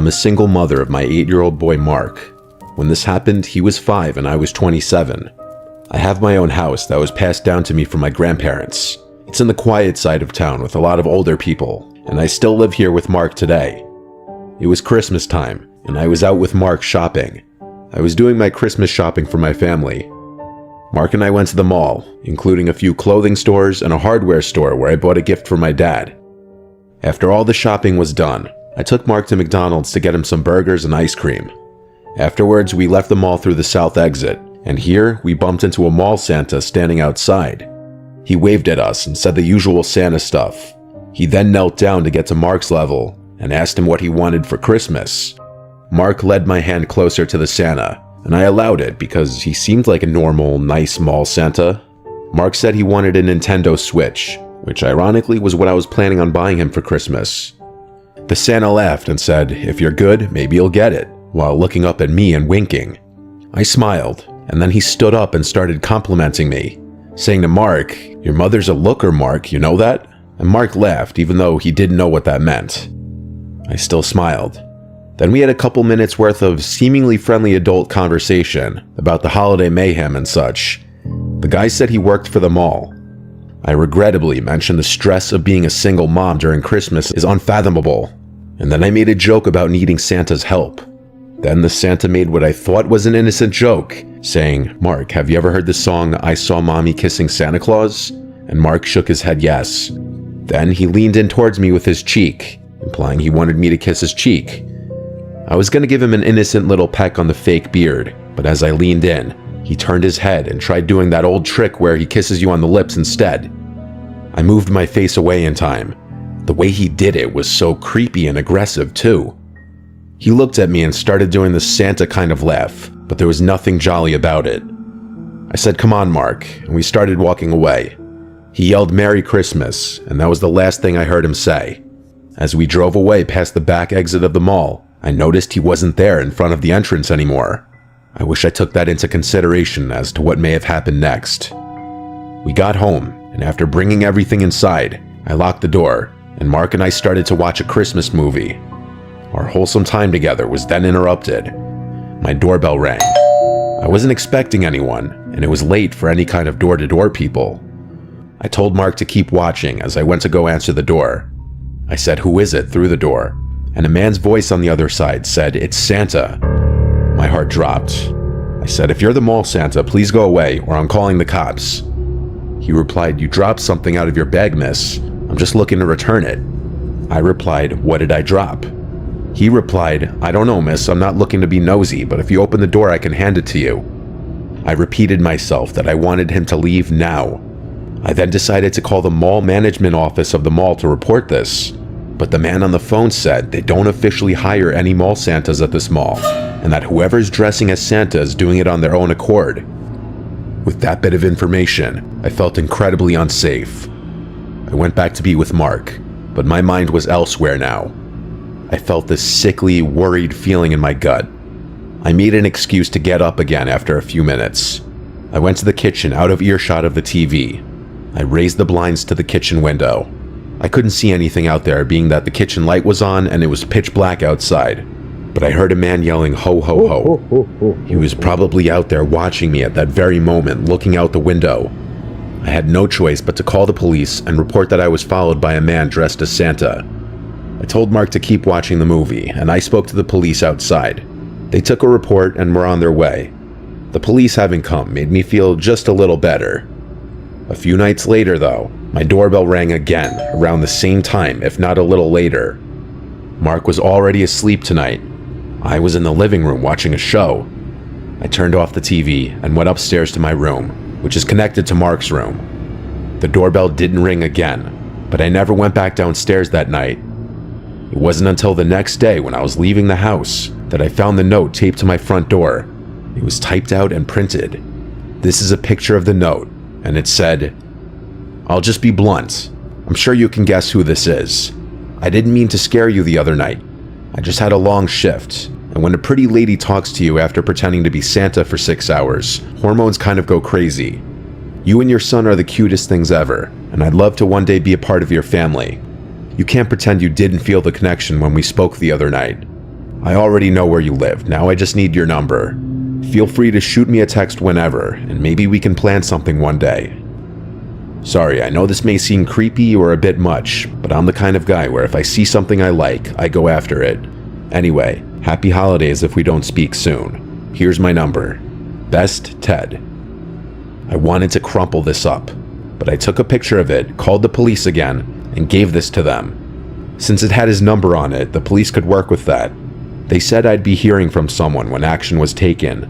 I'm a single mother of my 8-year-old boy Mark. When this happened, he was 5 and I was 27. I have my own house that was passed down to me from my grandparents. It's in the quiet side of town with a lot of older people, and I still live here with Mark today. It was Christmas time, and I was out with Mark shopping. I was doing my Christmas shopping for my family. Mark and I went to the mall, including a few clothing stores and a hardware store where I bought a gift for my dad. After all the shopping was done, I took Mark to McDonald's to get him some burgers and ice cream. Afterwards, we left the mall through the south exit, and here we bumped into a mall Santa standing outside. He waved at us and said the usual Santa stuff. He then knelt down to get to Mark's level and asked him what he wanted for Christmas. Mark led my hand closer to the Santa, and I allowed it because he seemed like a normal, nice mall Santa. Mark said he wanted a Nintendo Switch, which ironically was what I was planning on buying him for Christmas. The Santa laughed and said, "If you're good, maybe you'll get it," while looking up at me and winking. I smiled, and then he stood up and started complimenting me, saying to Mark, "Your mother's a looker, Mark, you know that?" And Mark laughed, even though he didn't know what that meant. I still smiled. Then we had a couple minutes worth of seemingly friendly adult conversation about the holiday mayhem and such. The guy said he worked for the mall. I regrettably mentioned the stress of being a single mom during Christmas is unfathomable, and then I made a joke about needing Santa's help. Then the Santa made what I thought was an innocent joke, saying, "Mark, have you ever heard the song, 'I Saw Mommy Kissing Santa Claus?'" And Mark shook his head yes. Then he leaned in towards me with his cheek, implying he wanted me to kiss his cheek. I was going to give him an innocent little peck on the fake beard, but as I leaned in, he turned his head and tried doing that old trick where he kisses you on the lips instead. I moved my face away in time. The way he did it was so creepy and aggressive too. He looked at me and started doing the Santa kind of laugh, but there was nothing jolly about it. I said, "Come on, Mark," and we started walking away. He yelled "Merry Christmas," and that was the last thing I heard him say. As we drove away past the back exit of the mall, I noticed he wasn't there in front of the entrance anymore. I wish I took that into consideration as to what may have happened next. We got home, and after bringing everything inside, I locked the door, and Mark and I started to watch a Christmas movie. Our wholesome time together was then interrupted. My doorbell rang. I wasn't expecting anyone, and it was late for any kind of door-to-door people. I told Mark to keep watching as I went to go answer the door. I said, "Who is it?" through the door, and a man's voice on the other side said, "It's Santa." My heart dropped. I said, "If you're the mall Santa, please go away or I'm calling the cops." He replied, "You dropped something out of your bag, miss. I'm just looking to return it." I replied, "What did I drop?" He replied, "I don't know, miss. I'm not looking to be nosy, but if you open the door, I can hand it to you." I repeated myself that I wanted him to leave now. I then decided to call the mall management office of the mall to report this, but the man on the phone said they don't officially hire any mall Santas at this mall, and that whoever's dressing as Santa is doing it on their own accord. With that bit of information, I felt incredibly unsafe. I went back to be with Mark, but my mind was elsewhere now. I felt this sickly, worried feeling in my gut. I made an excuse to get up again after a few minutes. I went to the kitchen out of earshot of the TV. I raised the blinds to the kitchen window. I couldn't see anything out there, being that the kitchen light was on and it was pitch black outside. But I heard a man yelling, "Ho, ho, ho." He was probably out there watching me at that very moment, looking out the window. I had no choice but to call the police and report that I was followed by a man dressed as Santa. I told Mark to keep watching the movie, and I spoke to the police outside. They took a report and were on their way. The police having come made me feel just a little better. A few nights later, though, my doorbell rang again, around the same time, if not a little later. Mark was already asleep tonight. I was in the living room watching a show. I turned off the TV and went upstairs to my room, which is connected to Mark's room. The doorbell didn't ring again, but I never went back downstairs that night. It wasn't until the next day when I was leaving the house that I found the note taped to my front door. It was typed out and printed. This is a picture of the note, and it said, "I'll just be blunt. I'm sure you can guess who this is. I didn't mean to scare you the other night. I just had a long shift, and when a pretty lady talks to you after pretending to be Santa for 6 hours, hormones kind of go crazy. You and your son are the cutest things ever, and I'd love to one day be a part of your family. You can't pretend you didn't feel the connection when we spoke the other night. I already know where you live, now I just need your number. Feel free to shoot me a text whenever, and maybe we can plan something one day. Sorry, I know this may seem creepy or a bit much, but I'm the kind of guy where if I see something I like, I go after it. Anyway, happy holidays if we don't speak soon. Here's my number. Best, Ted. I wanted to crumple this up, but I took a picture of it, called the police again, and gave this to them. Since it had his number on it, the police could work with that. They said I'd be hearing from someone when action was taken,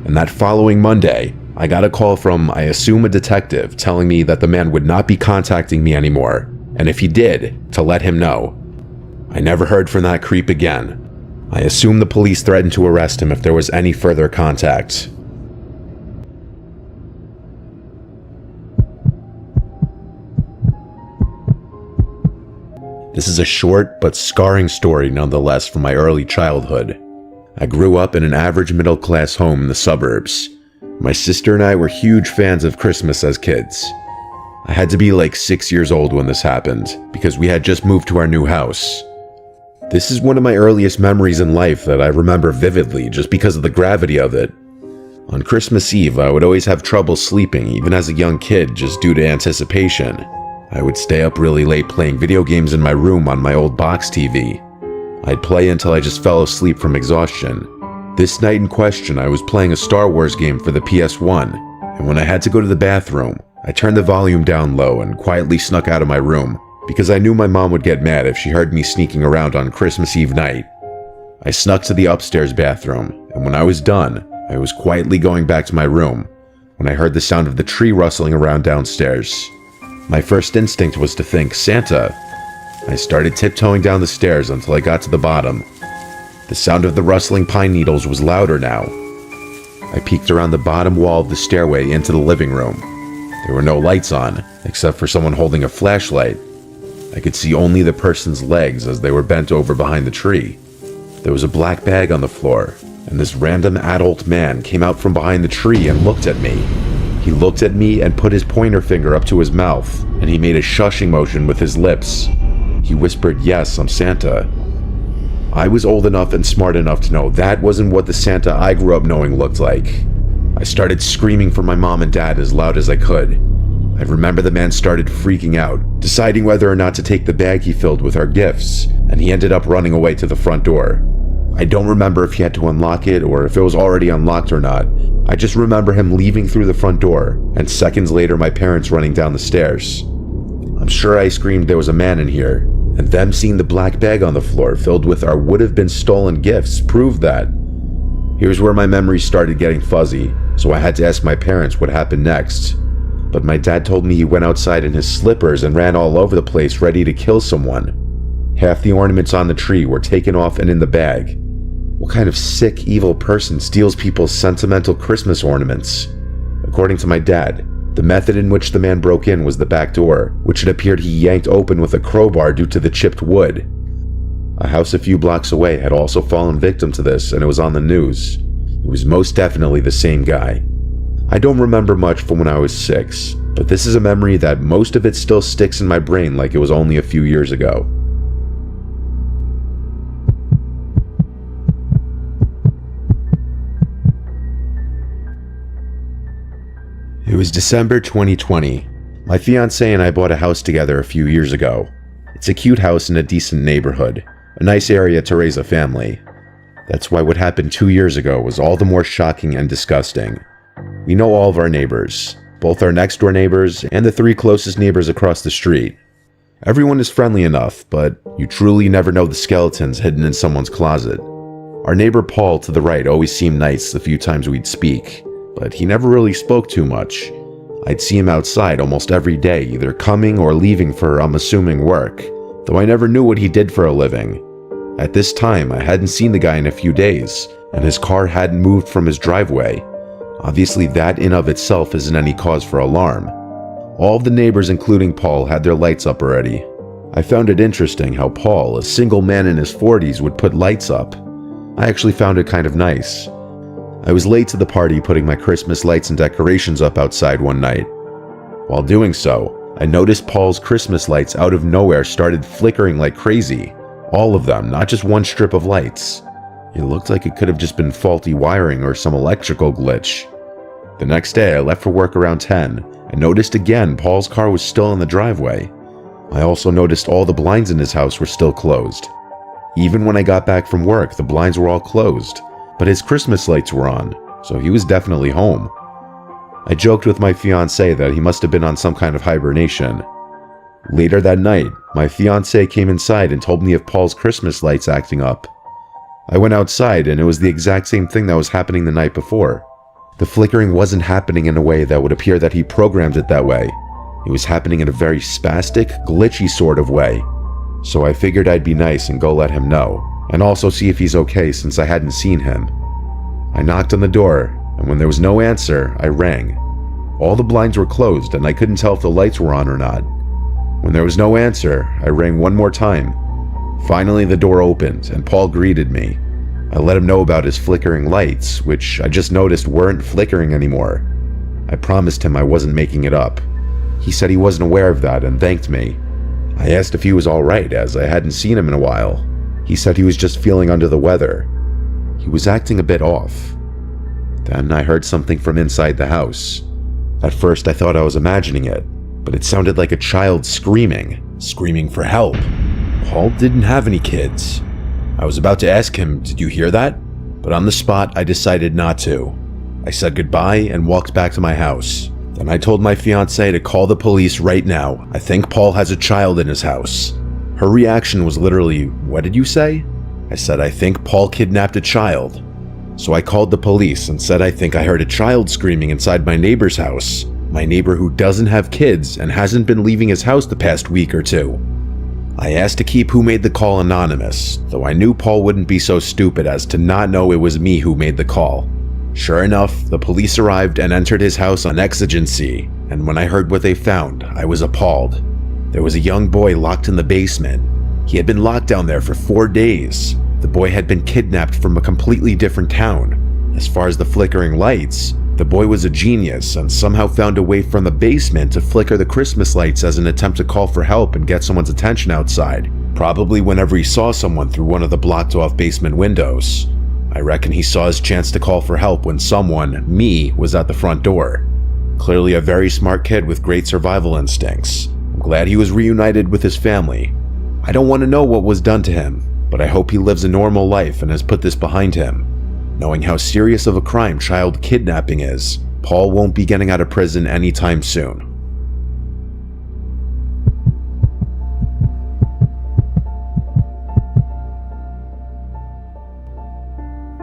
and that following Monday, I got a call from, I assume, a detective telling me that the man would not be contacting me anymore, and if he did, to let him know. I never heard from that creep again. I assume the police threatened to arrest him if there was any further contact. This is a short but scarring story nonetheless from my early childhood. I grew up in an average middle-class home in the suburbs. My sister and I were huge fans of Christmas as kids. I had to be like 6 years old when this happened, because we had just moved to our new house. This is one of my earliest memories in life that I remember vividly just because of the gravity of it. On Christmas Eve, I would always have trouble sleeping, even as a young kid, just due to anticipation. I would stay up really late playing video games in my room on my old box TV. I'd play until I just fell asleep from exhaustion. This night in question, I was playing a Star Wars game for the PS1, and when I had to go to the bathroom, I turned the volume down low and quietly snuck out of my room, because I knew my mom would get mad if she heard me sneaking around on Christmas Eve night. I snuck to the upstairs bathroom, and when I was done, I was quietly going back to my room, when I heard the sound of the tree rustling around downstairs. My first instinct was to think, Santa. I started tiptoeing down the stairs until I got to the bottom. The sound of the rustling pine needles was louder now. I peeked around the bottom wall of the stairway into the living room. There were no lights on, except for someone holding a flashlight. I could see only the person's legs as they were bent over behind the tree. There was a black bag on the floor, and this random adult man came out from behind the tree and looked at me. He looked at me and put his pointer finger up to his mouth, and he made a shushing motion with his lips. He whispered, "Yes, I'm Santa." I was old enough and smart enough to know that wasn't what the Santa I grew up knowing looked like. I started screaming for my mom and dad as loud as I could. I remember the man started freaking out, deciding whether or not to take the bag he filled with our gifts, and he ended up running away to the front door. I don't remember if he had to unlock it or if it was already unlocked or not. I just remember him leaving through the front door, and seconds later my parents running down the stairs. I'm sure I screamed there was a man in here, and them seeing the black bag on the floor filled with our would-have-been stolen gifts proved that. Here's where my memories started getting fuzzy, so I had to ask my parents what happened next. But my dad told me he went outside in his slippers and ran all over the place ready to kill someone. Half the ornaments on the tree were taken off and in the bag. What kind of sick, evil person steals people's sentimental Christmas ornaments? According to my dad, the method in which the man broke in was the back door, which it appeared he yanked open with a crowbar due to the chipped wood. A house a few blocks away had also fallen victim to this, and it was on the news. It was most definitely the same guy. I don't remember much from when I was 6, but this is a memory that most of it still sticks in my brain like it was only a few years ago. It was December 2020. My fiancé and I bought a house together a few years ago. It's a cute house in a decent neighborhood, a nice area to raise a family. That's why what happened 2 years ago was all the more shocking and disgusting. We know all of our neighbors, both our next door neighbors and the 3 closest neighbors across the street. Everyone is friendly enough, but you truly never know the skeletons hidden in someone's closet. Our neighbor Paul to the right always seemed nice the few times we'd speak, but he never really spoke too much. I'd see him outside almost every day, either coming or leaving for, I'm assuming, work, though I never knew what he did for a living. At this time, I hadn't seen the guy in a few days, and his car hadn't moved from his driveway. Obviously, that in of itself isn't any cause for alarm. All of the neighbors, including Paul, had their lights up already. I found it interesting how Paul, a single man in his 40s, would put lights up. I actually found it kind of nice. I was late to the party putting my Christmas lights and decorations up outside one night. While doing so, I noticed Paul's Christmas lights out of nowhere started flickering like crazy. All of them, not just one strip of lights. It looked like it could have just been faulty wiring or some electrical glitch. The next day, I left for work around 10 and noticed again Paul's car was still in the driveway. I also noticed all the blinds in his house were still closed. Even when I got back from work, the blinds were all closed, but his Christmas lights were on, so he was definitely home. I joked with my fiancé that he must have been on some kind of hibernation. Later that night, my fiancé came inside and told me of Paul's Christmas lights acting up. I went outside and it was the exact same thing that was happening the night before. The flickering wasn't happening in a way that would appear that he programmed it that way. It was happening in a very spastic, glitchy sort of way. So I figured I'd be nice and go let him know, and also see if he's okay since I hadn't seen him. I knocked on the door, and when there was no answer, I rang. All the blinds were closed and I couldn't tell if the lights were on or not. When there was no answer, I rang one more time. Finally, the door opened and Paul greeted me. I let him know about his flickering lights, which I just noticed weren't flickering anymore. I promised him I wasn't making it up. He said he wasn't aware of that and thanked me. I asked if he was alright, as I hadn't seen him in a while. He said he was just feeling under the weather. He was acting a bit off. Then I heard something from inside the house. At first I thought I was imagining it, but it sounded like a child screaming for help. Paul didn't have any kids. I was about to ask him, "Did you hear that?" But on the spot, I decided not to. I said goodbye and walked back to my house. Then I told my fiancée to call the police right now. I think Paul has a child in his house. Her reaction was literally, "What did you say?" I said, "I think Paul kidnapped a child." So I called the police and said I think I heard a child screaming inside my neighbor's house. My neighbor who doesn't have kids and hasn't been leaving his house the past week or two. I asked to keep who made the call anonymous, though I knew Paul wouldn't be so stupid as to not know it was me who made the call. Sure enough, the police arrived and entered his house on exigency, and when I heard what they found, I was appalled. There was a young boy locked in the basement. He had been locked down there for 4 days. The boy had been kidnapped from a completely different town. As far as the flickering lights, the boy was a genius and somehow found a way from the basement to flicker the Christmas lights as an attempt to call for help and get someone's attention outside, probably whenever he saw someone through one of the blocked-off basement windows. I reckon he saw his chance to call for help when someone, me, was at the front door. Clearly a very smart kid with great survival instincts. I'm glad he was reunited with his family. I don't want to know what was done to him, but I hope he lives a normal life and has put this behind him. Knowing how serious of a crime child kidnapping is, Paul won't be getting out of prison anytime soon.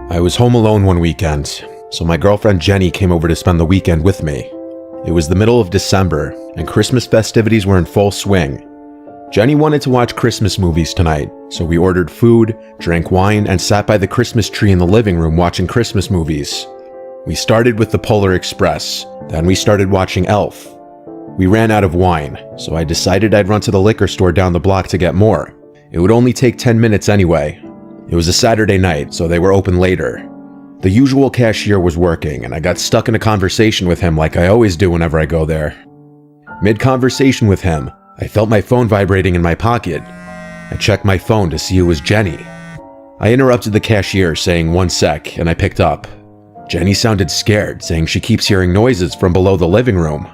I was home alone one weekend, so my girlfriend Jenny came over to spend the weekend with me. It was the middle of December, and Christmas festivities were in full swing. Jenny wanted to watch Christmas movies tonight, so we ordered food, drank wine, and sat by the Christmas tree in the living room watching Christmas movies. We started with The Polar Express, then we started watching Elf. We ran out of wine, so I decided I'd run to the liquor store down the block to get more. It would only take 10 minutes anyway. It was a Saturday night, so they were open later. The usual cashier was working, and I got stuck in a conversation with him like I always do whenever I go there. Mid-conversation with him, I felt my phone vibrating in my pocket. I checked my phone to see it was Jenny. I interrupted the cashier saying 1 sec, and I picked up. Jenny sounded scared, saying she keeps hearing noises from below the living room.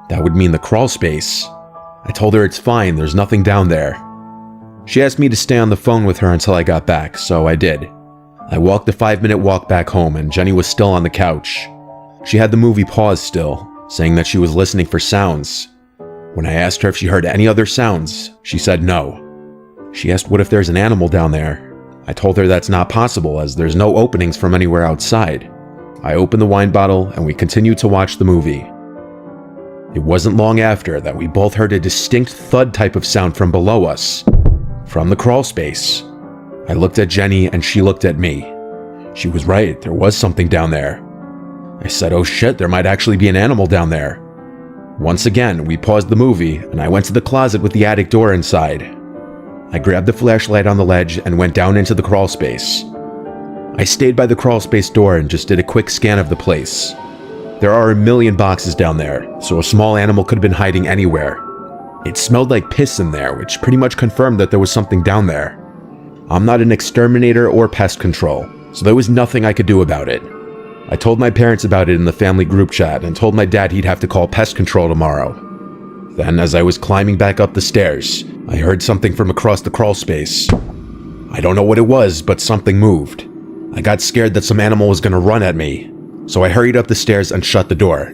That would mean the crawl space. I told her it's fine, there's nothing down there. She asked me to stay on the phone with her until I got back, so I did. I walked the 5-minute walk back home and Jenny was still on the couch. She had the movie paused still, saying that she was listening for sounds. When I asked her if she heard any other sounds, she said no. She asked what if there's an animal down there. I told her that's not possible as there's no openings from anywhere outside. I opened the wine bottle and we continued to watch the movie. It wasn't long after that we both heard a distinct thud type of sound from below us, from the crawl space. I looked at Jenny and she looked at me. She was right, there was something down there. I said, oh shit, there might actually be an animal down there. Once again, we paused the movie and I went to the closet with the attic door inside. I grabbed the flashlight on the ledge and went down into the crawl space. I stayed by the crawl space door and just did a quick scan of the place. There are a million boxes down there, so a small animal could have been hiding anywhere. It smelled like piss in there, which pretty much confirmed that there was something down there. I'm not an exterminator or pest control, so there was nothing I could do about it. I told my parents about it in the family group chat and told my dad he'd have to call pest control tomorrow. Then, as I was climbing back up the stairs, I heard something from across the crawl space. I don't know what it was, but something moved. I got scared that some animal was going to run at me, so I hurried up the stairs and shut the door.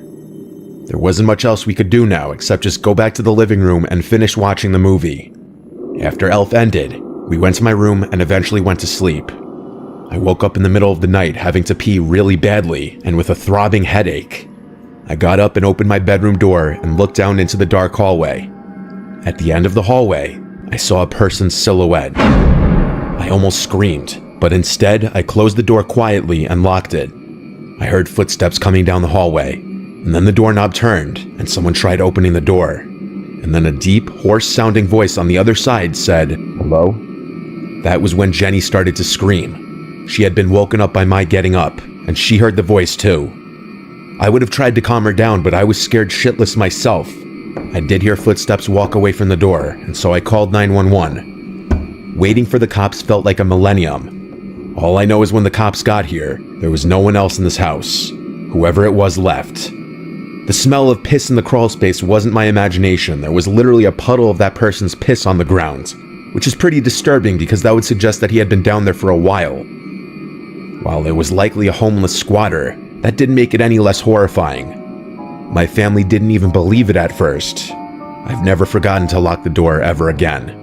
There wasn't much else we could do now except just go back to the living room and finish watching the movie. After Elf ended, we went to my room and eventually went to sleep. I woke up in the middle of the night having to pee really badly and with a throbbing headache. I got up and opened my bedroom door and looked down into the dark hallway. At the end of the hallway, I saw a person's silhouette. I almost screamed, but instead I closed the door quietly and locked it. I heard footsteps coming down the hallway, and then the doorknob turned and someone tried opening the door. And then a deep, hoarse-sounding voice on the other side said, "Hello?" That was when Jenny started to scream. She had been woken up by my getting up, and she heard the voice too. I would have tried to calm her down, but I was scared shitless myself. I did hear footsteps walk away from the door, and so I called 911. Waiting for the cops felt like a millennium. All I know is when the cops got here, there was no one else in this house. Whoever it was left. The smell of piss in the crawl space wasn't my imagination. There was literally a puddle of that person's piss on the ground, which is pretty disturbing because that would suggest that he had been down there for a while. While it was likely a homeless squatter, that didn't make it any less horrifying. My family didn't even believe it at first. I've never forgotten to lock the door ever again.